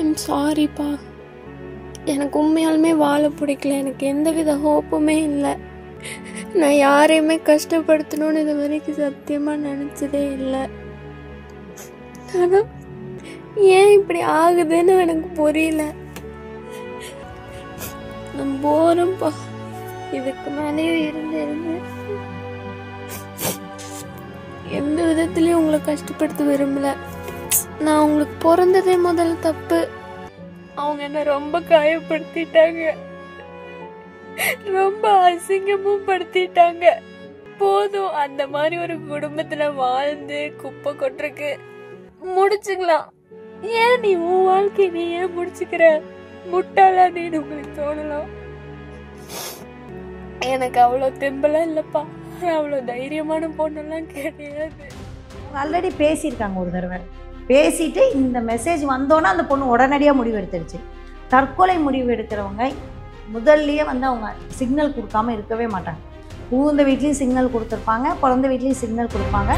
I'm சாரிப்பா. எனக்கு உண்மையாலுமே வாழ பிடிக்கல. எனக்கு எந்தவித ஹோப்புமே இல்லை. நான் யாரையுமே கஷ்டப்படுத்தணும்னு இது வரைக்கும் சத்தியமாக நினச்சதே இல்லை. ஆனால் ஏன் இப்படி ஆகுதுன்னு எனக்கு புரியல. நான் போகிறேன்ப்பா. இதுக்கு மேலேயும் இருந்து எந்த விதத்துலேயும் உங்களை கஷ்டப்படுத்த விரும்பல. நான் உங்களுக்கு பிறந்ததே முதல்ல தப்பு. அவங்க என்ன ரொம்ப காயப்படுத்திட்டாங்க, ரொம்ப அசிங்கமும் படுத்திட்டாங்க. போதும், அந்த மாதிரி ஒரு குடும்பத்துல வாழ்ந்து குப்பை கொட்டுறக்கு முடிச்சுக்கலாம். ஏன் நீ உன் வாழ்க்கை நீ ஏன் முடிச்சுக்கிற? முட்டாளா நீ உங்களுக்கு தோணலாம். எனக்கு அவ்வளோ தெம்பெல்லாம் இல்லைப்பா. அவ்வளோ தைரியமான பொண்ணெல்லாம் கிடையாது. ஆல்ரெடி பேசியிருக்காங்க ஒரு தடவை. பேசிட்டு இந்த மெசேஜ் வந்தோன்னா அந்த பொண்ணு உடனடியாக முடிவு எடுத்துருச்சு. தற்கொலை முடிவு எடுக்கிறவங்க முதல்லையே வந்து அவங்க சிக்னல் கொடுக்காம இருக்கவே மாட்டாங்க. புகுந்த வீட்லேயும் சிக்னல் கொடுத்துருப்பாங்க, பிறந்த வீட்லேயும் சிக்னல் கொடுப்பாங்க.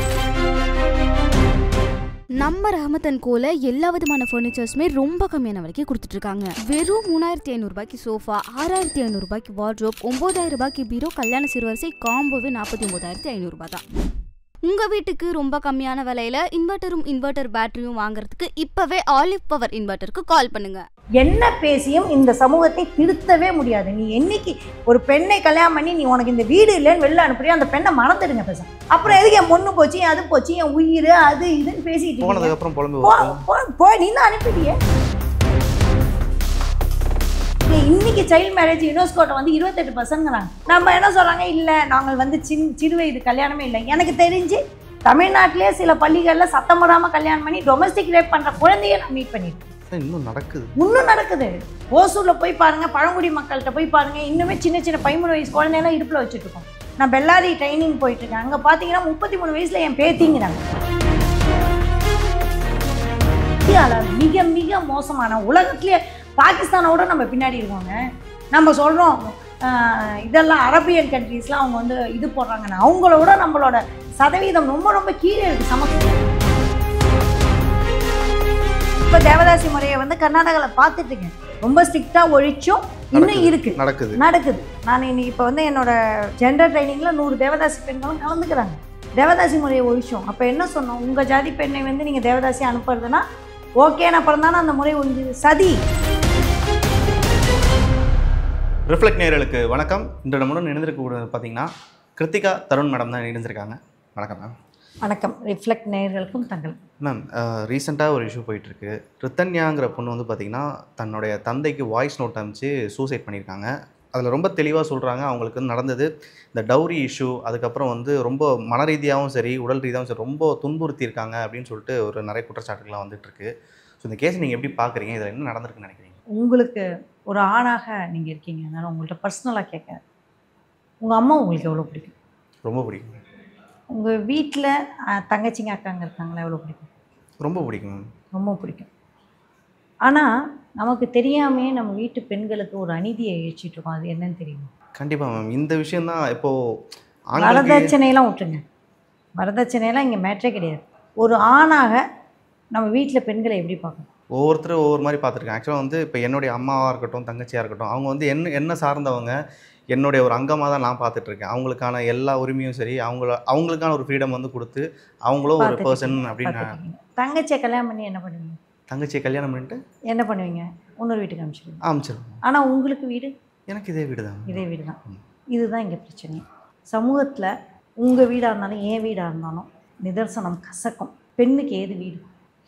நம்ம ரஹமத் அண்ட் கோல எல்லா விதமான ஃபர்னிச்சர்ஸுமே ரொம்ப கம்மியான விலைக்கு கொடுத்துட்ருக்காங்க. வெறும் 3500 ரூபாய்க்கு சோஃபா, 6500 ரூபாய்க்கு வார்ட்ரோப், 9000 ரூபாய்க்கு பீரோ, கல்யாண சிறுவரிசை காம்போவே 49,500 ரூபாய் தான். உங்கள் வீட்டுக்கு ரொம்ப கம்மியான விலையில் இன்வெர்ட்டர் பேட்டரியும் வாங்குறதுக்கு இப்போவே ஆலிவ் பவர் இன்வெர்ட்டருக்கு கால் பண்ணுங்க. என்ன பேசியும் இந்த சமூகத்தை திருத்தவே முடியாது. நீ என்னைக்கு ஒரு பெண்ணை கல்யாணம் பண்ணி நீ உனக்கு இந்த வீடு இல்லைன்னு வெளில அனுப்புறியோ அந்த பெண்ணை மறந்துடுங்க பேச. அப்புறம் எதுக்கு என் பொண்ணு போச்சு, அது போச்சு, என் உயிர், அது இதுன்னு பேசிட்டு போய் நீ தான் அனுப்பிட்டியே. இன்னைக்கு சைல்டு மேரேஜ் யுனெஸ்கோட்ட வந்து 28%ங்கிறாங்க. நம்ம என்ன சொல்றாங்க, இல்லை நாங்கள் வந்து சிறு வயது கல்யாணமே இல்லை. எனக்கு தெரிஞ்சு தமிழ்நாட்டிலே சில பள்ளிகளில் சத்தம் போடாமல் கல்யாணம் பண்ணி டொமஸ்டிக் ரேப் பண்ணுற குழந்தைய நான் மீட் பண்ணியிருக்கேன். இன்னும் நடக்குது. ஓசூரில் போய் பாருங்க, பழங்குடி மக்கள்கிட்ட போய் பாருங்க, இன்னுமே சின்ன 13 வயசு குழந்தையெல்லாம் இடுப்பில் வச்சுட்டு இருக்கோம். நான் பெல்லாரி ட்ரைனிங் போயிட்டு இருக்கேன். அங்கே பார்த்தீங்கன்னா 33 வயசுல என் பேத்திங்கிறாங்க. மிக மிக மோசமான உலகத்திலேயே பாகிஸ்தானோட நம்ம பின்னாடி இருக்கோங்க. நம்ம சொல்கிறோம் இதெல்லாம் அரபியன் கண்ட்ரீஸ்லாம் அவங்க வந்து இது போடுறாங்கன்னா அவங்களோட நம்மளோட சதவீதம் ரொம்ப ரொம்ப கீழே இருக்குது. சமஸ்கிருதம் இப்போ தேவதாசி முறையை வந்து கர்நாடகாவில் பார்த்துட்டு இருக்கேன். ரொம்ப ஸ்ட்ரிக்டாக ஒழிச்சும் இன்னும் நடக்குது. நான் இன்னைக்கு இப்போ வந்து என்னோட ஜெண்டர் ட்ரைனிங்கில் 100 தேவதாசி பெண்களும் கலந்துக்கிறாங்க. தேவதாசி முறையை ஒழிச்சோம். அப்போ என்ன சொன்னோம், உங்கள் ஜாதி பெண்ணை வந்து நீங்கள் தேவதாசி அனுப்புறதுன்னா ஓகேன்னு அப்புறம் தானே அந்த முறை ஒழிஞ்சுது. சதி. ரிஃப்ளெக்ட் நேயர்களுக்கு வணக்கம். இன்று நம்மளுடன் இணைந்திருக்க பார்த்தீங்கன்னா கிருத்திகா தருண் மேடம் தான் இணைந்திருக்காங்க. வணக்கம் மேம். வணக்கம். ரிஃப்ளெக்ட் நேயர்களுக்கும் தங்கள். மேம், ரீசெண்டாக ஒரு இஷ்யூ போயிட்டுருக்கு. ரித்தன்யாங்கிற பொண்ணு வந்து பார்த்திங்கன்னா தன்னுடைய தந்தைக்கு வாய்ஸ் நோட் அனுப்பிச்சு சூசைட் பண்ணியிருக்காங்க. அதில் ரொம்ப தெளிவாக சொல்கிறாங்க அவங்களுக்கு வந்து நடந்தது இந்த டவுரி இஷ்யூ, அதுக்கப்புறம் வந்து ரொம்ப மன ரீதியாகவும் சரி உடல் ரீதியாகவும் சரி ரொம்ப துன்புறுத்தியிருக்காங்க அப்படின்னு சொல்லிட்டு ஒரு நிறைய குற்றச்சாட்டுகள்லாம் வந்துட்டுருக்கு. ஸோ இந்த கேஸ் நீங்கள் எப்படி பார்க்குறீங்க? இதில் என்ன நடந்திருக்குன்னு நினைக்கிறீங்க? உங்களுக்கு ஒரு ஆணாக நீங்கள் இருக்கீங்க, அதனால் உங்கள்கிட்ட பர்சனலாக கேட்க, உங்கள் அம்மா உங்களுக்கு எவ்வளோ பிடிக்கும்? ரொம்ப பிடிக்கும். உங்கள் வீட்டில் தங்கச்சிங்க அக்காங்க இருக்காங்களா, எவ்வளோ பிடிக்கும்? ரொம்ப பிடிக்கும். ரொம்ப பிடிக்கும். ஆனால் நமக்கு தெரியாமையே நம்ம வீட்டு பெண்களுக்கு ஒரு அநீதியை இழைச்சிட்டு இருக்கோம். அது என்னன்னு தெரியுமா? கண்டிப்பாக மேம். இந்த விஷயந்தான் இப்போது வரதட்சணையெல்லாம் விட்டுருங்க. வரதட்சணையெல்லாம் இங்கே மேட்ரே கிடையாது. ஒரு ஆணாக நம்ம வீட்டில் பெண்களை எப்படி பார்க்கணும்? ஒவ்வொருத்தரும் ஒவ்வொரு மாதிரி பார்த்துருக்கேன். ஆக்சுவலாக வந்து இப்போ என்னுடைய அம்மாவாக இருக்கட்டும், தங்கச்சியாக இருக்கட்டும், அவங்க வந்து என்ன சார்ந்தவங்க, என்னுடைய ஒரு அங்கமாக தான் நான் பார்த்துட்ருக்கேன். அவங்களுக்கான எல்லா உரிமையும் சரி, அவங்களுக்கான ஒரு ஃப்ரீடம் வந்து கொடுத்து அவங்களும் ஒரு பர்சன் அப்படின்னு. தங்கச்சியை கல்யாணம் பண்ணி என்ன பண்ணுவீங்க? தங்கச்சியை கல்யாணம் பண்ணிட்டு என்ன பண்ணுவீங்க? இன்னொரு வீட்டுக்கு அமைச்சிருவோம். ஆனால் உங்களுக்கு வீடு? எனக்கு இதே வீடு தான். இதே வீடு தான். இதுதான் இங்கே பிரச்சனை. சமூகத்தில் உங்கள் வீடாக இருந்தாலும் என் வீடாக இருந்தாலும் நிதர்சனம் கசக்கும். பெண்ணுக்கு ஏது வீடு?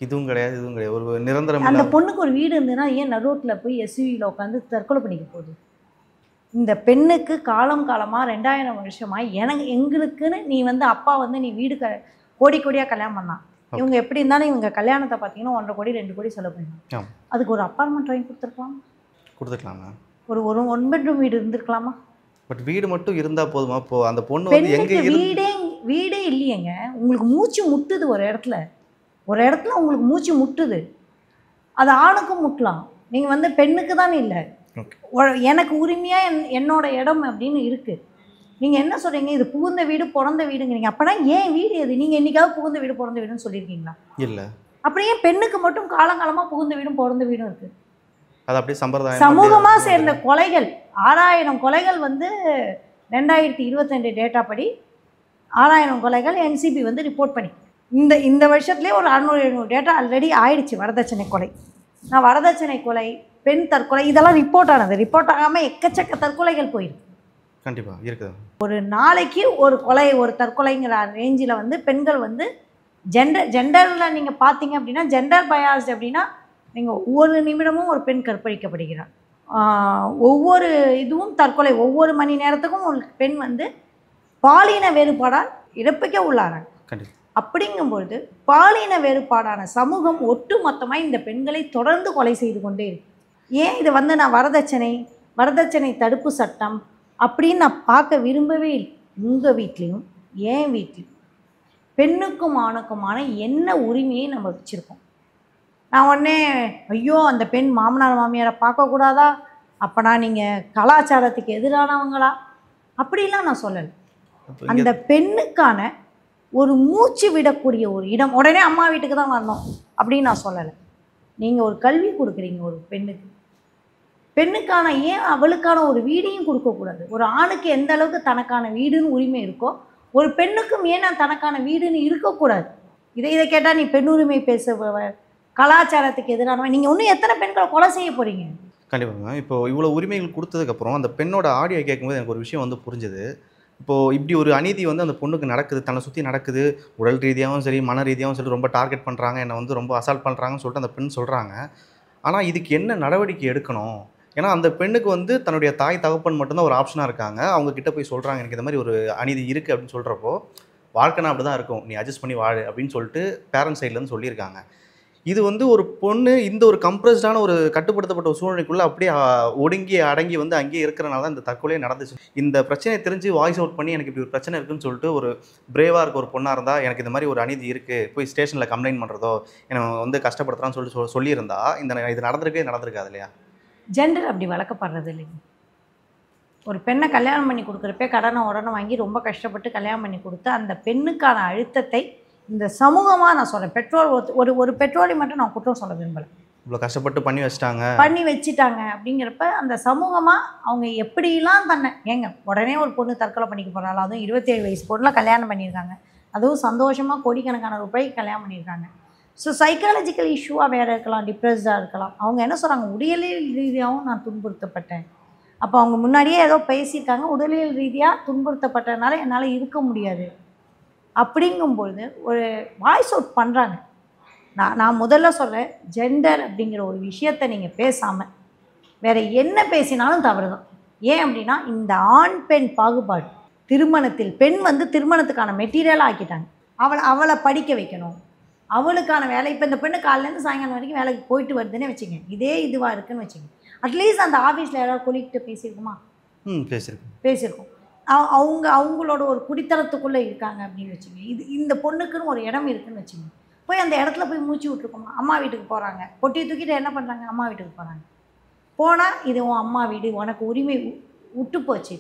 இதுவும் கிடையாது, இதுவும் கிடையாது. ஒரு நிரந்தரம். அந்த பொண்ணுக்கு ஒரு வீடு இருந்ததுன்னா ஏன் நடுரோட்டில் போய் எஸ்யூவியில் உட்காந்து தற்கொலை பண்ணிக்க போகுது? இந்த பெண்ணுக்கு காலமாக 2000 வருஷமாக எங்களுக்குன்னு நீ வந்து அப்பா வந்து நீ வீடு கோடி கோடியாக கல்யாணம் பண்ணான். இவங்க எப்படி இருந்தாலும் இவங்க கல்யாணத்தை பார்த்தீங்கன்னா 1.5 கோடி 2 கோடி செலவு பண்ணலாம். அதுக்கு ஒரு அப்பார்ட்மெண்ட் வாங்கி கொடுத்துருக்கலாமா? ஒரு 1 பெட்ரூம் வீடு இருந்திருக்கலாமா? பட் வீடு மட்டும் இருந்தால் போதுமா? இப்போ அந்த பொண்ணு வந்து எங்கே வீடே இல்லையேங்க. உங்களுக்கு மூச்சு முட்டுது ஒரு இடத்துல உங்களுக்கு மூச்சு முட்டுது. அது ஆணுக்கும் முட்டலாம். நீங்கள் வந்து பெண்ணுக்கு தானே இல்லை, எனக்கு உரிமையாக என்னோட இடம் அப்படின்னு இருக்குது. நீங்கள் என்ன சொல்கிறீங்க, இது புகுந்த வீடு பிறந்த வீடுங்கிறீங்க. அப்போனா ஏன் வீடு எது? நீங்கள் என்றைக்காவது புகுந்த வீடு பிறந்த வீடுன்னு சொல்லியிருக்கீங்களா? இல்லை. அப்படியே பெண்ணுக்கு மட்டும் காலங்காலமாக புகுந்த வீடும் பிறந்த வீடும் இருக்குது. அது அப்படியே சம்பிரதாயம் சமூகமாக சேர்ந்த கொலைகள் 6000 கொலைகள் வந்து 2022 டேட்டா படி 6000 கொலைகள் என்சிபி வந்து ரிப்போர்ட் பண்ணி இந்த வருஷத்துலேயே ஒரு 600-700 டேட்டா ஆல்ரெடி ஆயிடுச்சு. வரதட்சணை கொலை, நான் வரதட்சணை கொலை, பெண் தற்கொலை, இதெல்லாம் ரிப்போர்ட் ஆனது. ரிப்போர்ட் ஆகாமல் எக்கச்சக்க தற்கொலைகள் போயிருக்கு. கண்டிப்பாக இருக்குது. ஒரு நாளைக்கு ஒரு கொலை, ஒரு தற்கொலைங்கிற ரேஞ்சில் வந்து பெண்கள் வந்து ஜெண்டரில் நீங்கள் பார்த்தீங்க அப்படின்னா, ஜெண்டர் பயாஸ்ட் அப்படின்னா, நீங்கள் ஒவ்வொரு நிமிடமும் ஒரு பெண் கற்பழிக்கப்படுகிறார். ஒவ்வொரு இதுவும் தற்கொலை, ஒவ்வொரு மணி நேரத்துக்கும் ஒரு பெண் வந்து பாலின வேறுபாடால் இறப்புக்கே உள்ளாராங்க. கண்டிப்பாக. அப்படிங்கும்பொழுது பாலின வேறுபாடான சமூகம் ஒட்டு மொத்தமாக இந்த பெண்களை தொடர்ந்து கொலை செய்து கொண்டே இருக்கு. ஏன் இது வந்து நான் வரதட்சணை தடுப்பு சட்டம் அப்படின்னு நான் பார்க்க விரும்பவே இல்லை. உங்கள் வீட்லேயும் என் வீட்லேயும் பெண்ணுக்கும் ஆணுக்குமான என்ன உரிமையை நம்ம வச்சுருக்கோம். நான் உடனே ஐயோ அந்த பெண் மாமனார் மாமியாரை பார்க்கக்கூடாதா, அப்போனா நீங்கள் கலாச்சாரத்துக்கு எதிரானவங்களா, அப்படிலாம் நான் சொல்லலை. அந்த பெண்ணுக்கான ஒரு மூச்சு விடக்கூடிய ஒரு இடம், உடனே அம்மா வீட்டுக்கு தான் வரணும் அப்படின்னு நான் சொல்லலை. நீங்கள் ஒரு கல்வி கொடுக்குறீங்க ஒரு பெண்ணுக்கான ஏன் அவளுக்கான ஒரு வீடையும் கொடுக்கக்கூடாது? ஒரு ஆணுக்கு எந்த அளவுக்கு தனக்கான வீடுன்னு உரிமை இருக்கோ, ஒரு பெண்ணுக்கும் ஏன் தனக்கான வீடுன்னு இருக்கக்கூடாது? இதை கேட்டால் நீ பெண் உரிமை பேசுபவ, கலாச்சாரத்துக்கு எதிரானவன், நீங்கள் இன்னும் எத்தனை பெண்களை கொலை செய்ய போகிறீங்க? கண்டிப்பாங்க. இப்போது இவ்வளோ உரிமைகள் கொடுத்ததுக்கப்புறம் அந்த பெண்ணோட ஆடியோ கேட்கும்போது எனக்கு ஒரு விஷயம் வந்து புரிஞ்சுது. இப்போது இப்படி ஒரு அநீதி வந்து அந்த பொண்ணுக்கு நடக்குது, தன்னை சுற்றி நடக்குது, உடல் ரீதியாகவும் சரி மன ரீதியாகவும் சரி ரொம்ப டார்கெட் பண்ணுறாங்க, என்னை வந்து ரொம்ப அசால்ட் பண்ணுறாங்கன்னு சொல்லிட்டு அந்த பெண் சொல்கிறாங்க. ஆனால் இதுக்கு என்ன நடவடிக்கை எடுக்கணும்? ஏன்னா அந்த பெண்ணுக்கு வந்து தன்னுடைய தாய் தகப்பன் மட்டும்தான் ஒரு ஆப்ஷனாக இருக்காங்க. அவங்க கிட்ட போய் சொல்கிறாங்க எனக்கு இந்த மாதிரி ஒரு அநீதி இருக்குது அப்படின்னு சொல்கிறப்போ, வாழ்க்கைனா அப்படி தான் இருக்கும், நீ அட்ஜஸ்ட் பண்ணி வாழு அப்படின்னு சொல்லிட்டு பேரண்ட்ஸ் சைட்லேருந்து சொல்லியிருக்காங்க. இது வந்து ஒரு பொண்ணு இந்த ஒரு கம்ப்ரஸ்டான ஒரு கட்டுப்படுத்தப்பட்ட ஒரு சூழ்நிலைக்குள்ளே அப்படியே ஒடுங்கி அடங்கி வந்து அங்கேயே இருக்கிறனால தான் இந்த தற்கொலையே நடந்துச்சு. இந்த பிரச்சனையை தெரிஞ்சு வாய்ஸ் அவுட் பண்ணி எனக்கு இப்படி ஒரு பிரச்சனை இருக்குன்னு சொல்லிட்டு ஒரு பிரேவாக இருக்க ஒரு பொண்ணாக இருந்தால், எனக்கு இந்த மாதிரி ஒரு அநீதி இருக்குது, போய் ஸ்டேஷனில் கம்ப்ளைண்ட் பண்ணுறதோ என்னை வந்து கஷ்டப்படுத்துறான்னு சொல்லிட்டு சொல்லியிருந்தா இது நடந்திருக்காது இல்லையா? ஜெண்டர் அப்படி வளர்க்கப்படுறது இல்லைங்க. ஒரு பெண்ணை கல்யாணம் பண்ணி கொடுக்குறப்பே கடனை உடனே வாங்கி ரொம்ப கஷ்டப்பட்டு கல்யாணம் பண்ணி கொடுத்து அந்த பெண்ணுக்கான அழுத்தத்தை இந்த சமூகமாக நான் சொல்கிறேன். பெற்றோர் ஒரு பெற்றோரை மட்டும் நான் குற்றம் சொல்ல விரும்பலை. இவ்வளோ கஷ்டப்பட்டு பண்ணி வச்சுட்டாங்க அப்படிங்கிறப்ப அந்த சமூகமாக அவங்க எப்படிலாம் ஏங்க உடனே ஒரு பொண்ணு தற்கொலை பண்ணிக்க போகிறாள், அதுவும் 27 வயசு பொண்ணுலாம் கல்யாணம் பண்ணியிருக்காங்க, அதுவும் சந்தோஷமாக கோடிக்கணக்கான ரூபாய் கல்யாணம் பண்ணியிருக்காங்க. ஸோ சைக்காலஜிக்கல் இஷ்யூவாக வேறு இருக்கலாம், டிப்ரெஸ்டாக இருக்கலாம். அவங்க என்ன சொல்கிறாங்க, உடலியல் ரீதியாகவும் நான் துன்புறுத்தப்பட்டேன். அப்போ அவங்க முன்னாடியே ஏதோ பேசியிருக்காங்க, உடலியல் ரீதியாக துன்புறுத்தப்பட்டதுனால என்னால் இருக்க முடியாது அப்படிங்கும்பொழுது ஒரு வாய்ஸ் அவுட் பண்ணுறாங்க. நான் முதல்ல சொல்கிறேன், ஜெண்டர் அப்படிங்கிற ஒரு விஷயத்தை நீங்கள் பேசாமல் வேறு என்ன பேசினாலும் தவறு தான். ஏன் அப்படின்னா இந்த ஆண் பெண் பாகுபாடு திருமணத்தில் பெண் வந்து திருமணத்துக்கான மெட்டீரியலாக ஆக்கிட்டாங்க. அவளை படிக்க வைக்கணும், அவளுக்கான வேலை. இப்போ இந்த பெண்ணு காலையிலேருந்து சாயங்காலம் வரைக்கும் வேலைக்கு போயிட்டு வருதுன்னே வச்சுங்க, இதே இதுவாக இருக்குன்னு வச்சுங்க. அட்லீஸ்ட் அந்த ஆஃபீஸில் யாராவது கொலிக்கிட்ட பேசியிருக்குமா? பேசியிருக்கோம். அவங்களோட ஒரு குடித்தனத்துக்குள்ளே இருக்காங்க அப்படின்னு வச்சுங்க. இந்த பொண்ணுக்குன்னு ஒரு இடம் இருக்குதுன்னு வச்சுங்க. போய் அந்த இடத்துல போய் மூச்சு விட்டுருக்கோமா? அம்மா வீட்டுக்கு போகிறாங்க, பொட்டியை தூக்கிட்டு என்ன பண்ணுறாங்க, அம்மா வீட்டுக்கு போகிறாங்க. போனால் இது உன் அம்மா வீடு, உனக்கு உரிமை விட்டு போச்சு.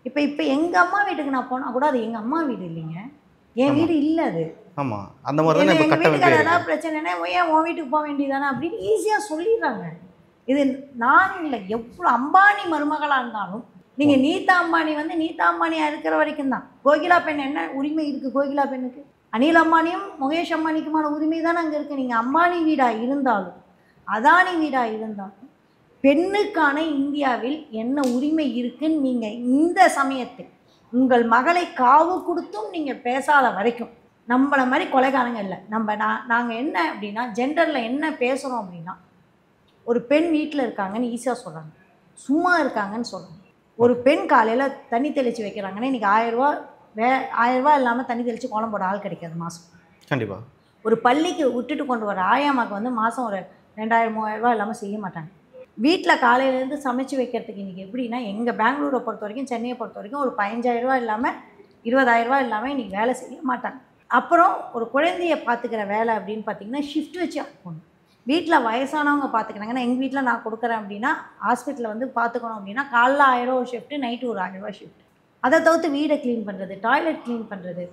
இப்போ எங்கள் அம்மா வீட்டுக்கு நான் போனால் கூட அது எங்கள் அம்மா வீடு இல்லைங்க, என் வீடு இல்லை அது. ஆமாம், அந்த மாதிரி தான் எங்கள் வீட்டுக்கு ஏதாவது பிரச்சனைனா ஏன் உன் வீட்டுக்கு போக வேண்டியதானே அப்படின்னு ஈஸியாக சொல்லிடுறாங்க. இது நான் இல்லை, எவ்வளோ அம்பானி மருமகளாக இருந்தாலும் நீங்கள் நீதா அம்பானி வந்து நீதா அம்பானியாக இருக்கிற வரைக்கும் தான். கோகிலா பெண் என்ன உரிமை இருக்குது கோகிலா பெண்ணுக்கு? அனில் அம்பானியும் முகேஷ் அம்பானிக்குமான உரிமை தானே அங்கே இருக்குது. நீங்கள் அம்பானி வீடாக இருந்தாலும் அதானி வீடாக இருந்தாலும் பெண்ணுக்கான இந்தியாவில் என்ன உரிமை இருக்குன்னு நீங்கள் இந்த சமயத்தில் உங்கள் மகளை காவு கொடுத்தும் நீங்கள் பேசாத வரைக்கும் நம்மளை மாதிரி கொலைகாரங்க இல்லை. நாங்கள் என்ன அப்படின்னா ஜெண்டரில் என்ன பேசுகிறோம் அப்படின்னா, ஒரு பெண் வீட்டில் இருக்காங்கன்னு ஈஸியாக சொல்கிறாங்க, சும்மா இருக்காங்கன்னு சொல்கிறாங்க. ஒரு பெண் காலையில் தண்ணி தெளித்து வைக்கிறாங்கன்னா இன்றைக்கி 1000 ரூபா இல்லாமல் தண்ணி தெளித்து கோலம் போட ஆள் கிடைக்காது மாதம். கண்டிப்பாக. ஒரு பள்ளிக்கு விட்டுட்டு கொண்டு வர ஆயாமாக்கு வந்து மாதம் ஒரு 2000-3000 ரூபா இல்லாமல் செய்ய மாட்டாங்க. வீட்டில் காலையிலேருந்து சமைச்சு வைக்கிறதுக்கு இன்றைக்கி எப்படின்னா, எங்கள் பெங்களூரை பொறுத்த வரைக்கும் சென்னையை பொறுத்த வரைக்கும் ஒரு 15,000 ரூபா இல்லாமல் 20,000 ரூபா இல்லாமல் இன்றைக்கி வேலை செய்ய மாட்டாங்க. அப்புறம் ஒரு குழந்தைய பார்த்துக்கிற வேலை அப்படின்னு பார்த்திங்கன்னா ஷிஃப்ட் வச்சு ஆகணும். வீட்டில் வயசானவங்க பார்த்துக்கிறாங்கன்னா எங்கள் வீட்டில் நான் கொடுக்குறேன் அப்படின்னா ஹாஸ்பிட்டலில் வந்து பார்த்துக்கணும் அப்படின்னா காலைல 1000 ரூபா ஷிஃப்ட்டு, நைட்டு ஒரு 1000 ரூபா ஷிஃப்ட். அதை தவிர்த்து வீடை க்ளீன் பண்ணுறது, டாய்லெட் க்ளீன் பண்ணுறது,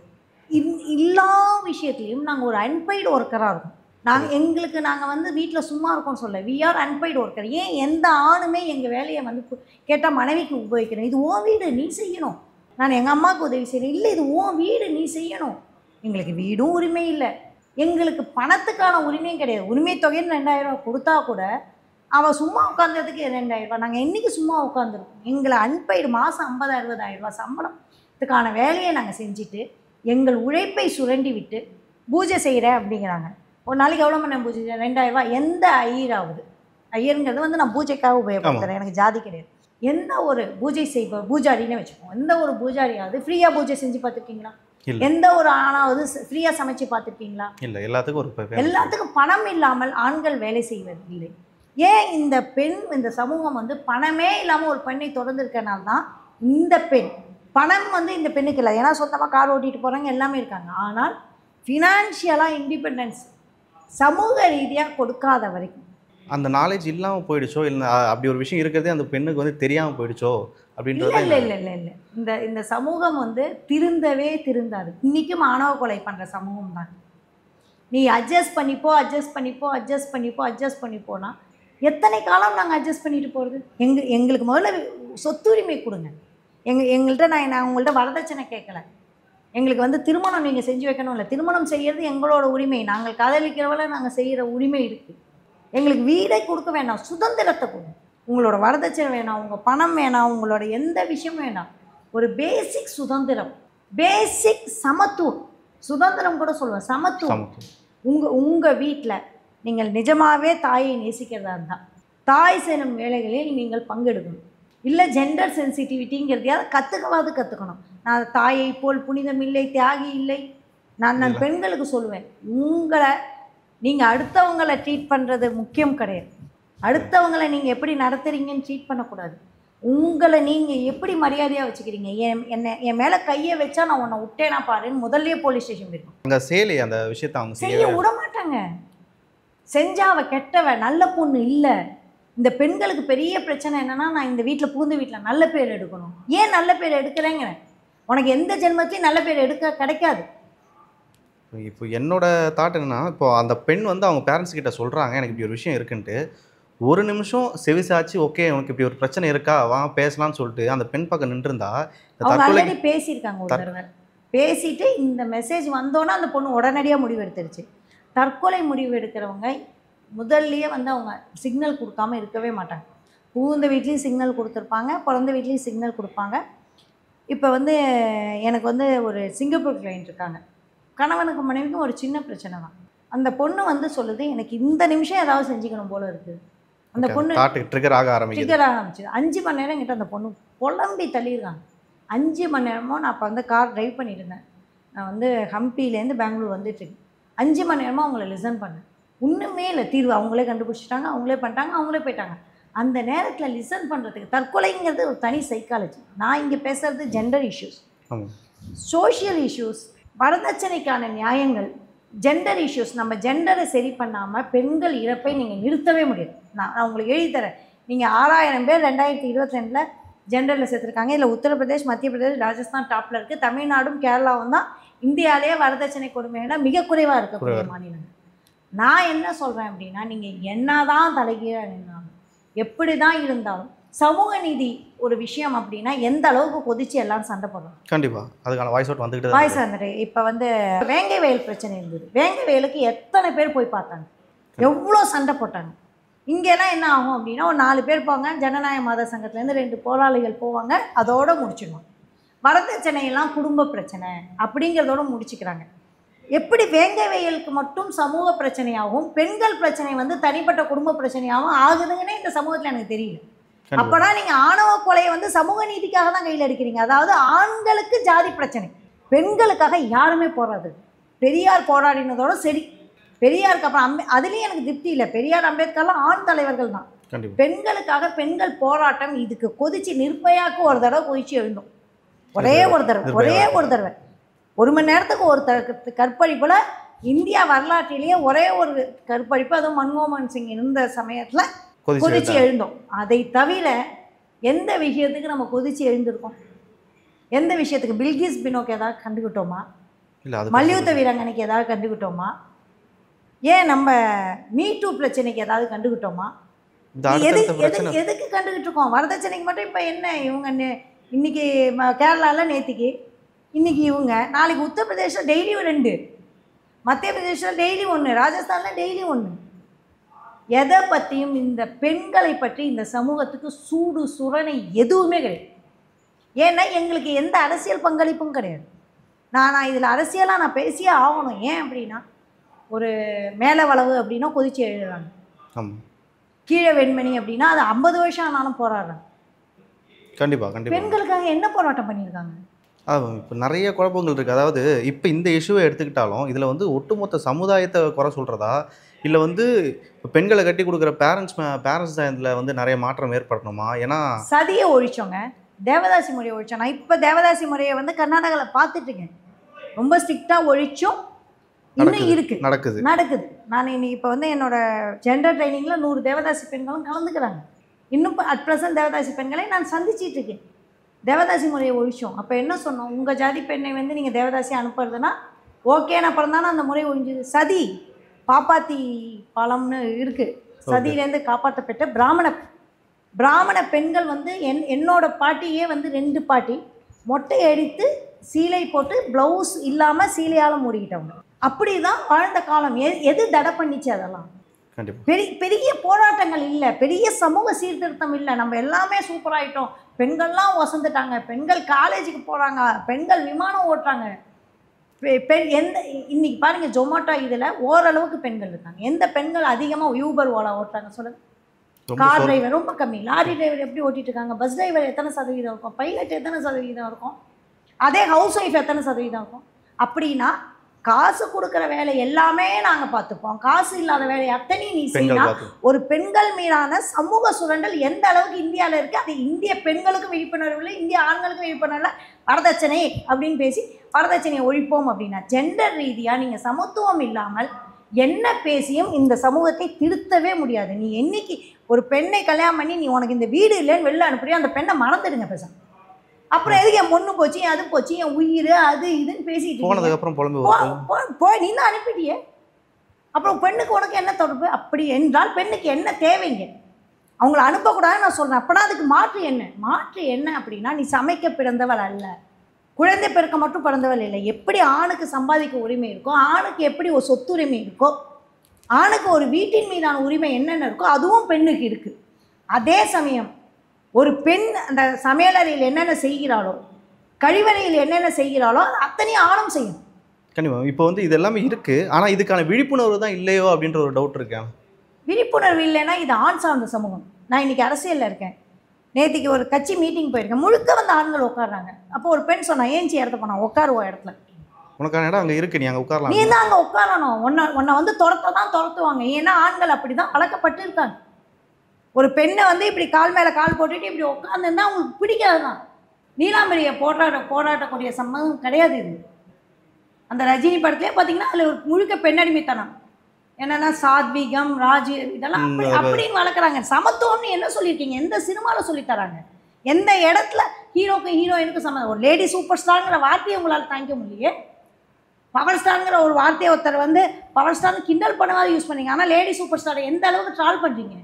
எல்லா விஷயத்துலையும் நாங்கள் ஒரு அன்பெய்டு ஒர்க்கராக இருக்கும். நாங்கள் வந்து வீட்டில் சும்மா இருக்கோம்னு சொல்ல, வி ஆர் அன்பெய்டு ஒர்க்கர். ஏன் எந்த ஆணுமே எங்கள் வேலையை வந்து கேட்டால் மனைவிக்கு உபயோகிக்கிறேன், இது உன் வீடு நீ செய்யணும், நான் எங்கள் அம்மாவுக்கு உதவி செய்கிறேன், இல்லை இது உன் வீடு நீ செய்யணும். எங்களுக்கு வீடும் உரிமை இல்லை, எங்களுக்கு பணத்துக்கான உரிமையும் கிடையாது. உரிமை தொகைன்னு 2000 ரூபா கொடுத்தா கூட அவள் சும்மா உட்காந்ததுக்கு 2000 ரூபா. நாங்கள் என்றைக்கு சும்மா உட்காந்துருக்கோம்? எங்களை அன்பெய்டு மாதம் 50,000 60,000 ரூபா சம்பளத்துக்கான வேலையை நாங்கள் செஞ்சுட்டு எங்கள் உழைப்பை சுரண்டி விட்டு பூஜை செய்கிறேன் அப்படிங்கிறாங்க. ஒரு நாளைக்கு எவ்வளோ மணி நேரம் பூஜை செய்கிறேன்? 2000 ரூபா. எந்த ஐயராகுது? ஐயருங்கிறது வந்து நான் பூஜைக்காக உபயோகப்படுத்துகிறேன், எனக்கு ஜாதி கிடையாது. என்ன ஒரு பூஜை செய்வோம், பூஜாரின்னு வச்சுப்போம், எந்த ஒரு பூஜாரியாவது ஃப்ரீயாக பூஜை செஞ்சு பார்த்துருக்கீங்களா? எந்த ஒரு ஆணாவது ஃப்ரீயாக சமைச்சு பார்த்துருக்கீங்களா? இல்லை. எல்லாத்துக்கும் பணம் இல்லாமல் ஆண்கள் வேலை செய்வதில்லை. ஏன் இந்த பெண், இந்த சமூகம் வந்து பணமே இல்லாமல் ஒரு பெண்ணை தொடர்ந்து இருக்கனால தான் இந்த பெண், பணம் வந்து இந்த பெண்ணுக்கு இல்லை. ஏன்னா சொந்தமாக கார் ஓட்டிகிட்டு போகிறாங்க, எல்லாமே இருக்காங்க. ஆனால் ஃபினான்ஷியலாக இண்டிபெண்டன்ஸ் சமூக ரீதியாக கொடுக்காத வரைக்கும் அந்த நாலேஜ் இல்லாமல் போயிடுச்சோ, இல்லை அப்படி ஒரு விஷயம் இருக்கிறதே அந்த பெண்ணுக்கு வந்து தெரியாமல் போயிடுச்சோ அப்படின்றது. இல்லை. இந்த சமூகம் வந்து திருந்தாது. இன்றைக்கும் ஆணவ கொலை பண்ணுற சமூகம் தான். நீ அட்ஜஸ்ட் பண்ணிப்போனா எத்தனை காலம் நாங்கள் அட்ஜஸ்ட் பண்ணிட்டு போகிறது? எங்களுக்கு முதல்ல சொத்துரிமை கொடுங்க. எங்கள்கிட்ட நான் உங்கள்கிட்ட வரதட்சணை கேட்கல. எங்களுக்கு வந்து திருமணம் நீங்கள் செஞ்சு வைக்கணும் இல்லை, திருமணம் செய்கிறது எங்களோட உரிமை. நாங்கள் காதலிக்கிறவளை நாங்கள் செய்கிற உரிமை இருக்குது. எங்களுக்கு வீடை கொடுக்க வேணாம், சுதந்திரத்தை கொடுங்க. உங்களோட வரதட்சணை வேணாம், உங்கள் பணம் வேணாம், உங்களோட எந்த விஷயமும் வேணாம். ஒரு பேசிக் சுதந்திரம், பேசிக் சமத்துவம், சுதந்திரம் கூட சொல்லுவேன், சமத்துவம். உங்கள் வீட்டில் நீங்கள் நிஜமாகவே தாயை நேசிக்கிறதா இருந்தால் தாய் செய்யும் வேலைகளில் நீங்கள் பங்கெடுக்கணும். இல்லை ஜெண்டர் சென்சிட்டிவிட்டிங்கிறதையாவது கற்றுக்கணும். நான் தாயை போல் புனிதம் இல்லை, தியாகி இல்லை. நான் பெண்களுக்கு சொல்லுவேன், உங்களை நீங்கள் அடுத்தவங்களை ட்ரீட் பண்ணுறது முக்கியம் கிடையாது. அடுத்தவங்களை நீங்கள் எப்படி நடத்துகிறீங்கன்னு ட்ரீட் பண்ணக்கூடாது. உங்களை நீங்கள் எப்படி மரியாதையாக வச்சுக்கிறீங்க. என் மேலே கையை வச்சா நான் உன்னை விட்டேனா பாருன்னு முதல்லையே போலீஸ் ஸ்டேஷன் போயிருக்கோம். அங்கே சேலை அந்த விஷயத்தை அவங்க செய்ய விட மாட்டாங்க. செஞ்சா அவள் கெட்டவ, நல்ல பொண்ணு இல்லை. இந்த பெண்களுக்கு பெரிய பிரச்சனை என்னென்னா, நான் இந்த வீட்டில் புகுந்த வீட்டில் நல்ல பேர் எடுக்கணும். ஏன் நல்ல பேர் எடுக்கிறேங்கிறேன்? உனக்கு எந்த ஜென்மத்தையும் நல்ல பேர் எடுக்க கிடைக்காது. இப்போ என்னோட தாட் என்னன்னா, இப்போ அந்த பெண் வந்து அவங்க பேரண்ட்ஸ் கிட்ட சொல்கிறாங்க எனக்கு இப்படி ஒரு விஷயம் இருக்குன்ட்டு, ஒரு நிமிஷம் செவிசாச்சு ஓகே உனக்கு இப்படி ஒரு பிரச்சனை இருக்கா வா பேசலாம்னு சொல்லிட்டு அந்த பெண் பக்கம் நின்றுருந்தா அவங்க ஆல்ரெடி பேசியிருக்காங்க. ஒரு தடவை பேசிட்டு இந்த மெசேஜ் வந்தோன்னா அந்த பொண்ணு உடனடியாக முடிவு எடுத்துருச்சு. தற்கொலை முடிவு எடுக்கிறவங்க முதல்லையே வந்து அவங்க சிக்னல் கொடுக்காம இருக்கவே மாட்டாங்க. புகுந்த வீட்லேயும் சிக்னல் கொடுத்துருப்பாங்க, பிறந்த வீட்லேயும் சிக்னல் கொடுப்பாங்க. இப்போ வந்து எனக்கு வந்து ஒரு சிங்கப்பூர் கிளைண்ட் இருக்காங்க. கணவனுக்கு மனைவிக்கும் ஒரு சின்ன பிரச்சனை தான். அந்த பொண்ணு வந்து சொல்லுது, எனக்கு இந்த நிமிஷம் ஏதாவது செஞ்சுக்கணும் போல இருக்குது. அந்த பொண்ணு ட்ரிகர் ஆக ஆரம்பிச்சு 5 மணி நேரம் கிட்ட அந்த பொண்ணு புலம்பி தள்ளியிருக்காங்க. 5 மணி நேரமும் நான் அப்போ வந்து கார் ட்ரைவ் பண்ணிட்டு இருந்தேன். நான் வந்து ஹம்பிலேருந்து பெங்களூர் வந்துட்டுருக்கேன். 5 மணி நேரமாக அவங்கள லிசன் பண்ணேன். ஒன்றுமே இல்லை, தீர்வு அவங்களே கண்டுபிடிச்சிட்டாங்க, அவங்களே பண்ணிட்டாங்க, அவங்களே போயிட்டாங்க. அந்த நேரத்தில் லிசன் பண்ணுறதுக்கு, தற்கொலைங்கிறது ஒரு தனி சைக்காலஜி. நான் இங்கே பேசுகிறது ஜெண்டர் இஷ்யூஸ், சோஷியல் இஷ்யூஸ், வரதட்சணைக்கான நியாயங்கள், ஜெண்டர் இஷ்யூஸ். நம்ம ஜெண்டரை சரி பண்ணாமல் பெண்கள் இறப்பை நீங்கள் நிறுத்தவே முடியாது. நான் உங்களுக்கு எழுதி தரேன். நீங்கள் 6000 பேர் 2022 ஜெண்டரில் சேர்த்துருக்காங்க. இல்லை உத்தரப்பிரதேஷ், மத்திய பிரதேஷ், ராஜஸ்தான் டாப்பில் இருக்குது. தமிழ்நாடும் கேரளாவும் தான் இந்தியாவிலேயே வரதட்சணை கொடுமையினா மிக குறைவாக இருக்கக்கூடிய மாநிலங்கள். நான் என்ன சொல்கிறேன் அப்படின்னா, நீங்கள் என்ன தான் தலைகீழாக நின்னாலும், எப்படி தான் இருந்தாலும், சமூக நீதி ஒரு விஷயம் அப்படின்னா எந்த அளவுக்கு கொதிச்சு எல்லாரும் சண்டை போடுறோம். கண்டிப்பாக அதுக்கான வாய்ஸ் அவுட் வந்துட்டு வந்துட்டு. இப்போ வந்து வேங்கை வயல் பிரச்சனை இருந்தது. வேங்கை வயலுக்கு எத்தனை பேர் போய் பார்த்தாங்க, எவ்வளோ சண்டை போட்டாங்க. இங்கெல்லாம் என்ன ஆகும் அப்படின்னா, ஒரு 4 பேர் போவாங்க, ஜனநாயக மத சங்கத்துலேருந்து 2 போராளிகள் போவாங்க, அதோடு முடிச்சிடுவாங்க. வரதட்சணையெல்லாம் குடும்ப பிரச்சனை அப்படிங்கிறதோட முடிச்சுக்கிறாங்க. எப்படி வேங்கை வயலுக்கு மட்டும் சமூக பிரச்சனையாகவும் பெண்கள் பிரச்சனை வந்து தனிப்பட்ட குடும்ப பிரச்சனையாகவும் ஆகுதுங்கன்னே இந்த சமூகத்தில் எனக்கு தெரியல. அப்போனா நீங்கள் ஆணவ கொலையை வந்து சமூக நீதிக்காக தான் கையில் எடுக்கிறீங்க. அதாவது ஆண்களுக்கு ஜாதி பிரச்சனை, பெண்களுக்காக யாருமே போராது. பெரியார் போராடினதோட சரி, பெரியாருக்கு அப்புறம் அதுலேயும் எனக்கு திருப்தி இல்லை. பெரியார், அம்பேத்கர்லாம் ஆண் தலைவர்கள் தான். பெண்களுக்காக பெண்கள் போராட்டம் இதுக்கு கொதிச்சு நிர்பயாவுக்கு ஒரு தடவை கொதிச்சு எழுந்தோம். ஒரே ஒரு தடவை 1 மணி நேரத்துக்கு ஒரு கற்பழிப்பில் இந்தியா வரலாற்றிலேயே ஒரே ஒரு கற்பழிப்பு, அதுவும் மன்மோகன் சிங் இருந்த சமயத்தில் கொதிச்சு எழுந்தோம். அதை தவிர எந்த விஷயத்துக்கு நம்ம கொதிச்சு எழுந்திருக்கோம்? எந்த விஷயத்துக்கு? பில்கிஸ் பினோக்கு ஏதாவது கண்டுக்கிட்டோமா? மல்யுத்த வீராங்கனைக்கு ஏதாவது கண்டுக்கிட்டோமா? ஏன் நம்ம மீ2 பிரச்சனைக்கு ஏதாவது கண்டுக்கிட்டோமா? எதுக்கு கண்டுக்கிட்டு இருக்கோம்? வரதட்சணைக்கு மட்டும் இப்போ என்ன இவங்க இன்னைக்கு கேரளாவில் நேற்றுக்கு இன்னைக்கு இவங்க, நாளைக்கு உத்தரப்பிரதேசம் டெய்லி 2, மத்திய பிரதேசத்தில் டெய்லி 1, ராஜஸ்தானில் டெய்லி 1. எதை பற்றியும் இந்த பெண்களை பற்றி இந்த சமூகத்துக்கு சூடு சுரணை எதுவுமே கிடையாது. ஏன்னா எங்களுக்கு எந்த அரசியல் பங்களிப்பும் கிடையாது. நான் இதில் அரசியலாக நான் பேசியே ஆகணும். ஏன் அப்படின்னா, ஒரு மேலே வளவு அப்படின்னா கொதிச்சு எழுதுறாங்க, கீழே வெண்மணி அப்படின்னா அது 50 வருஷம் ஆனாலும் போராடுறாங்க. கண்டிப்பாக பெண்களுக்காக என்ன போராட்டம் பண்ணியிருக்காங்க? இப்போ நிறைய குழப்பங்கள் இருக்குது. அதாவது இப்போ இந்த இஷ்யூவை எடுத்துக்கிட்டாலும் இதில் வந்து ஒட்டுமொத்த சமுதாயத்தை குறை சொல்கிறதா, இல்லை வந்து இப்போ பெண்களை கட்டி கொடுக்குற பேரண்ட்ஸ் இதில் வந்து நிறைய மாற்றம் ஏற்படணுமா? ஏன்னா சதியை ஒழிச்சோங்க, தேவதாசி முறையை ஒழிச்சோம். நான் இப்போ தேவதாசி முறையை வந்து கர்நாடகாவில் பார்த்துட்ருக்கேன். ரொம்ப ஸ்ட்ரிக்டாக ஒழிச்சோம், இன்னும் நடக்குது. நான் இன்னைக்கு இப்போ வந்து என்னோட ஜெண்டர் ட்ரைனிங்கில் 100 தேவதாசி பெண்களும் கலந்துக்கிறாங்க. இன்னும் அட் ப்ரெசன்ட் தேவதாசி பெண்களை நான் சந்திச்சிட்டு இருக்கேன். தேவதாசி முறையை ஒழிச்சோம். அப்போ என்ன சொன்னோம்? உங்கள் ஜாதி பெண்ணை வந்து நீங்கள் தேவதாசி அனுப்புறதுன்னா ஓகேன்னு அப்புறம் தானே அந்த முறை ஒழிஞ்சுது. சதி பாப்பாத்தி பாலம்னு இருக்குது, சதியிலேருந்து காப்பாற்றப்பட்ட பிராமண பெண்கள் வந்து என்னோட பாட்டியே வந்து 2 பாட்டி மொட்டை அடித்து சீலை போட்டு ப்ளவுஸ் இல்லாமல் சீலையால் மூடிக்கிட்டவங்க. அப்படி தான் வாழ்ந்த காலம். எது தடை பண்ணிச்சு? அதெல்லாம் பெரிய போராட்டங்கள் இல்லை, பெரிய சமூக சீர்திருத்தம் இல்லை. நம்ம எல்லாமே சூப்பராகிட்டோம், பெண்கள்லாம் வசந்துட்டாங்க, பெண்கள் காலேஜுக்கு போகிறாங்க, பெண்கள் விமானம் ஓட்டுறாங்க. இன்னைக்கு பாருங்கள், ஜொமேட்டோ இதில் ஓரளவுக்கு பெண்கள் இருக்காங்க. எந்த பெண்கள் அதிகமாக யூபர் ஓலா ஓட்டுறாங்க சொல்லுங்கள்? கார் டிரைவர் ரொம்ப கம்மி. லாரி டிரைவர் எப்படி ஓட்டிகிட்டு இருக்காங்க? பஸ் டிரைவர் எத்தனை சதவீதம் இருக்கும்? பைலட் எத்தனை சதவீதம் இருக்கும்? அதே ஹவுஸ் ஒய்ஃப் எத்தனை சதவீதம் இருக்கும்? அப்படின்னா காசு கொடுக்குற வேலை எல்லாமே நாங்கள் பார்த்துப்போம், காசு இல்லாத வேலை அத்தனையும் நீ செய்யலாம். ஒரு பெண்கள் மீதான சமூக சுரண்டல் எந்த அளவுக்கு இந்தியாவில் இருக்குது, அது இந்திய பெண்களுக்கும் விழிப்புணர்வு இல்லை, இந்திய ஆண்களுக்கும் விழிப்புணர்வு இல்லை. வரதட்சணை அப்படின்னு பேசி வரதட்சணையை ஒழிப்போம் அப்படின்னா, ஜெண்டர் ரீதியாக நீங்கள் சமத்துவம் இல்லாமல் என்ன பேசியும் இந்த சமூகத்தை திருத்தவே முடியாது. நீ என்னைக்கு ஒரு பெண்ணை கல்யாணம் பண்ணி நீ உனக்கு இந்த வீடு இல்லைன்னு வெளில அனுப்புறியோ அந்த பெண்ணை மறந்துடுங்க பேச. அப்புறம் எதுக்கு என் பொண்ணு போச்சு, அது போச்சு, என் உயிர் அது இதுன்னு பேசிட்டு போய் நீ தான் அனுப்பிட்டியே. அப்புறம் பெண்ணுக்கு உனக்கு என்ன தொடர்பு? அப்படி என்றால் பெண்ணுக்கு என்ன தேவைங்க? அவங்கள அனுப்பக்கூடாதுன்னு நான் சொல்கிறேன். அப்போனா அதுக்கு மாற்று என்ன அப்படின்னா, நீ சமைக்க பிறந்தவள் அல்ல, குழந்தை பிறக்க மட்டும் பிறந்தவள் இல்லை. எப்படி ஆணுக்கு சம்பாதிக்க உரிமை இருக்கோ, ஆணுக்கு எப்படி ஒரு சொத்துரிமை இருக்கோ, ஆணுக்கு ஒரு வீட்டின் மீதான உரிமை என்னென்ன இருக்கோ அதுவும் பெண்ணுக்கு இருக்குது. அதே சமயம் ஒரு பெண் அந்த சமையலறையில் என்னென்ன செய்கிறாளோ, கழிவறையில் என்னென்ன செய்கிறாளோ அது அத்தனையும் ஆணும் செய்யும். கண்டிப்பாக. இப்போ வந்து இது எல்லாமே இருக்குது, ஆனால் இதுக்கான விழிப்புணர்வு தான் இல்லையோ அப்படின்ற ஒரு டவுட் இருக்கேன். விழிப்புணர்வு இல்லைன்னா இது ஆண் சார்ந்த சமூகம். நான் இன்றைக்கி அரசியலில் இருக்கேன், நேற்றுக்கு ஒரு கட்சி மீட்டிங் போயிருக்கேன், முழுக்க வந்து ஆண்கள் உட்காடுறாங்க. அப்போ ஒரு பெண் சொன்னா, ஏஞ்சி இடத்த போனா உட்காருவா இடத்துல, உனக்கான இடம் அங்கே இருக்குது, நீ அங்கே உட்காரலாம், நீ தான் அங்கே உட்காரணும், உன்னை வந்து துரத்துவாங்க. ஏன்னா ஆண்கள் அப்படி தான் பழக்கப்பட்டு இருக்காங்க. ஒரு பெண்ணை வந்து இப்படி கால் மேலே கால் போட்டுட்டு இப்படி உட்காந்துருந்தா அவங்களுக்கு பிடிக்காது தான். நீலாம்பரியை போராட்டக்கூடிய சம்மதம் கிடையாது இது. அந்த ரஜினி படத்துலேயே பார்த்தீங்கன்னா அதில் ஒரு முழுக்க பெண்ணடிமைத்தனம், என்னென்னா சாத்வீகம், ராஜ் இதெல்லாம் அப்படின்னு வளர்க்குறாங்க. சமத்துவம்னு என்ன சொல்லியிருக்கீங்க? எந்த சினிமாவில் சொல்லித்தராங்க? எந்த இடத்துல ஹீரோக்கு ஹீரோயினுக்கு சம்மதம்? ஒரு லேடி சூப்பர் ஸ்டாருங்கிற வார்த்தையை உங்களால் தாங்கிக்க முடியலையே. பவர் ஸ்டாருங்கிற ஒரு வார்த்தையை ஒருத்தர் வந்து பவர் ஸ்டார்னு கிண்டல் பண்ண மாதிரி யூஸ் பண்ணீங்க. ஆனால் லேடி சூப்பர் ஸ்டாரை எந்த அளவுக்கு ட்ரால் பண்ணுறீங்க?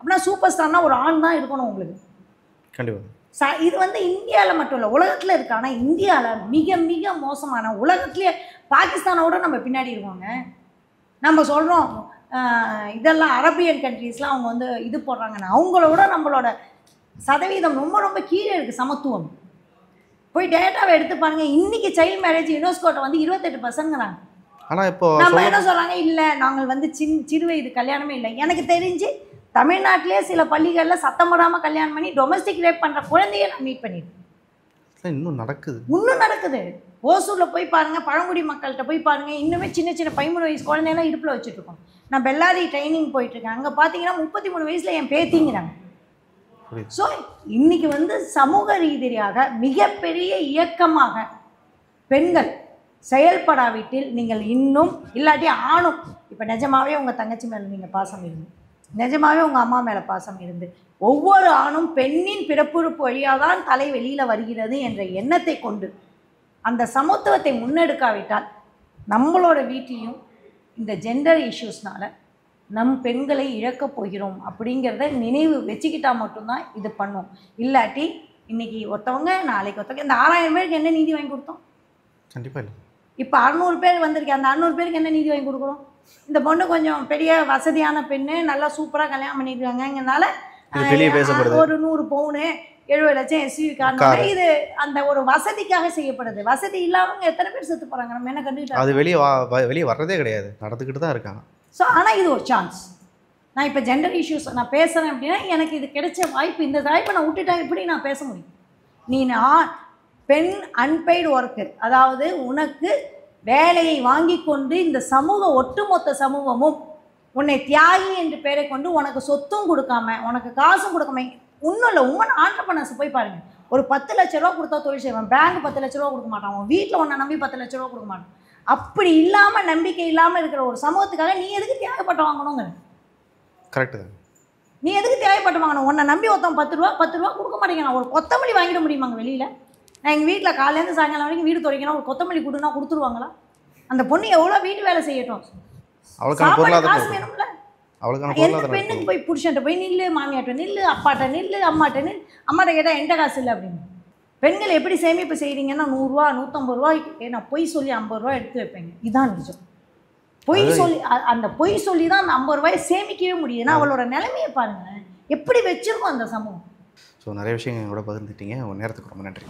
அப்படின்னா சூப்பர் ஸ்டார்னா ஒரு ஆண் தான் இருக்கணும் உங்களுக்கு. கண்டிப்பாக. இது வந்து இந்தியாவில் மட்டும் இல்லை, உலகத்தில் இருக்கு. ஆனால் இந்தியாவில் மிக மிக மோசமான, உலகத்துலேயே பாகிஸ்தானோட நம்ம பின்னாடி இருக்கோங்க. நம்ம சொல்கிறோம் இதெல்லாம் அரபியன் கண்ட்ரீஸ்லாம் அவங்க வந்து இது போடுறாங்கன்னா, அவங்களோட நம்மளோட சதவீதம் ரொம்ப ரொம்ப கீழே இருக்குது சமத்துவம். போய் டேட்டாவை எடுத்து பாருங்கள். இன்றைக்கி சைல்டு மேரேஜ் யுனெஸ்கோட்ட வந்து 28%. ஆனால் இப்போ நம்ம என்ன சொல்கிறாங்க? இல்லை நாங்கள் வந்து சிறு வயது கல்யாணமே இல்லை. எனக்கு தெரிஞ்சு தமிழ்நாட்டிலே சில பள்ளிகளில் சத்தம் போடாமல் கல்யாணம் பண்ணி டொமஸ்டிக் ரேப் பண்ணுற குழந்தைய நான் மீட் பண்ணியிருக்கேன். இன்னும் நடக்குது. ஓசூரில் போய் பாருங்கள், பழங்குடி மக்கள்கிட்ட போய் பாருங்கள், இன்னுமே சின்ன 13 வயசு குழந்தையெல்லாம் இடுப்பில் வச்சுட்ருக்கோம். நான் பெல்லாரி ட்ரைனிங் போயிட்டுருக்கேன், அங்கே பார்த்தீங்கன்னா 33 வயசில் என் பேத்திங்கிறாங்க. ஸோ இன்றைக்கி வந்து சமூக ரீதியாக மிகப்பெரிய இயக்கமாக பெண்கள் செயல்படாவிட்டில் நீங்கள் இன்னும் இல்லாட்டி ஆணும் இப்போ நிஜமாகவே உங்கள் தங்கச்சி மேலே நீங்கள் பாசம் இருந்து, நிஜமாகவே உங்கள் அம்மா மேலே பாசம் இருந்து, ஒவ்வொரு ஆணும் பெண்ணின் பிறப்புறுப்பு வழியாக தான் தலை வெளியில் வருகிறது என்ற எண்ணத்தை கொண்டு அந்த சமத்துவத்தை முன்னெடுக்காவிட்டால் நம்மளோட வீட்டிலையும் இந்த ஜெண்டர் இஷ்யூஸ்னால நம் பெண்களை இழக்கப் போகிறோம் அப்படிங்கிறத நினைவு வச்சுக்கிட்டா மட்டும்தான் இது பண்ணும். இல்லாட்டி இன்றைக்கி ஒருத்தவங்க நாளைக்கு ஒருத்தவங்க இந்த 6000 பேருக்கு என்ன நீதி வாங்கி கொடுத்தோம்? கண்டிப்பாக இல்லை. இப்போ 600 பேர் வந்திருக்கேன், அந்த 600 பேருக்கு என்ன நீதி வாங்கி கொடுக்குறோம்? இந்த பொண்ணு கொஞ்சம் பெரிய வசதியான பெண்ணு, நல்லா சூப்பராக கல்யாணம் பண்ணியிருக்காங்கனால வெளியே பேசப்படுது. ஒரு 100 பவுனு 70 லட்சம் எஸ்யூவி காரணம் இது அந்த ஒரு வசதிக்காக செய்யப்படுது. வசதி இல்லாதவங்க எத்தனை பேர் செத்து போகிறாங்க, நம்ம என்ன கண்டுக்கிட்டோம்? அது வெளியே வர்றதே கிடையாது, நடந்துக்கிட்டு தான் இருக்காங்க. ஸோ ஆனால் இது ஒரு சான்ஸ். நான் இப்போ ஜெண்டர் இஷ்யூஸ் நான் பேசுகிறேன் அப்படின்னா எனக்கு இது கிடைச்ச வாய்ப்பு, இந்த வாய்ப்பை நான் விட்டுட்டா எப்படி நான் பேச முடியும்? பெண் அன்பெய்டு ஒர்க்கர், அதாவது உனக்கு வேலையை வாங்கி கொண்டு இந்த ஒட்டுமொத்த சமூகமும் உன்னை தியாகி என்று பெயரை கொண்டு உனக்கு சொத்தும் கொடுக்காம உனக்கு காசும் கொடுக்காம, ஒன்றும் இல்லை, உமன் ஆண்டர்பிரனர்ஸ் போய் பாருங்கள். ஒரு 10 லட்ச ரூபா கொடுத்தா தொழில் செய்வான், பேங்க் 10 லட்ச ரூபா கொடுக்க மாட்டான், அவன் வீட்டில் உன்னை நம்பி 10 லட்ச ரூபா கொடுக்க மாட்டான். அப்படி இல்லாமல் நம்பிக்கை இல்லாமல் இருக்கிற ஒரு சமூகத்துக்காக நீ எதுக்கு தியாகப்பட்டு வாங்கணுங்க? கரெக்டு தான். நீ எதுக்கு தேவைப்பட்டு வாங்கணும்? உன்னை நம்பி ஒருத்தன் 10 ரூபா கொடுக்க மாட்டேங்கிறான். ஒரு கொத்தமல்லி வாங்கிட முடியுமாங்க வெளியில்? நான் எங்கள் வீட்டில் காலையிலேருந்து சாயங்காலம் வரைக்கும் வீடு துடைக்கணும், ஒரு கொத்தமல்லி கொடுனா கொடுத்துருவாங்களா? அந்த பொண்ணு எவ்வளோ வீட்டு வேலை செய்யட்டும், காசு வேணும்ல. எந்த பெண்ணுக்கு போய் புருஷன்ட்ட போய் நில்லு, மாமியாட்ட நில்லு, அப்பாட்ட நில்லு, அம்மாட்ட நில்லு, அம்மாட்ட கேட்டால் என்கிட்ட காசு இல்லை அப்படின்னு. பெண்கள் எப்படி சேமிப்பு செய்கிறீங்கன்னா 100 ரூபா 150 ரூபாய்க்கு நான் பொய் சொல்லி 50 ரூபா எடுத்து வைப்பேங்க. இதுதான் நிஜம். பொய் சொல்லி அந்த பொய் சொல்லி தான் அந்த 50 ரூபாயை சேமிக்கவே முடியுதுன்னா அவளோட நிலைமையை பாருங்கள் எப்படி வச்சிருக்கோம் அந்த சமூகம். ஸோ நிறைய விஷயங்கள் எங்களோட பகிர்ந்துட்டீங்க. உங்கள் நேரத்துக்கு ரொம்ப நன்றி.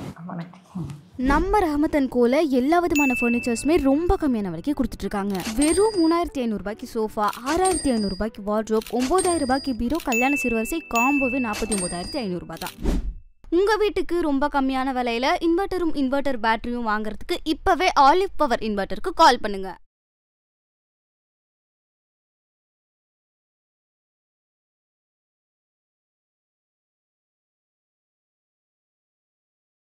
நம்ம ரஹமத் அண்ட் கோல எல்லா விதமான ஃபர்னிச்சர்ஸுமே ரொம்ப கம்மியான விலைக்கு கொடுத்துட்ருக்காங்க. வெறும் 3500 ரூபாய்க்கு சோஃபா, 6500 ரூபாய்க்கு வார்ட்ரோப், 9000 ரூபாய்க்கு பீரோ, கல்யாண சிறுவரிசை காம்போவே 49500 ரூபாய் தான். உங்கள் வீட்டுக்கு ரொம்ப கம்மியான விலையில் இன்வெர்ட்டர் பேட்டரியும் வாங்குறதுக்கு இப்போவே ஆலிவ் பவர் இன்வெர்ட்டருக்கு கால் பண்ணுங்கள்.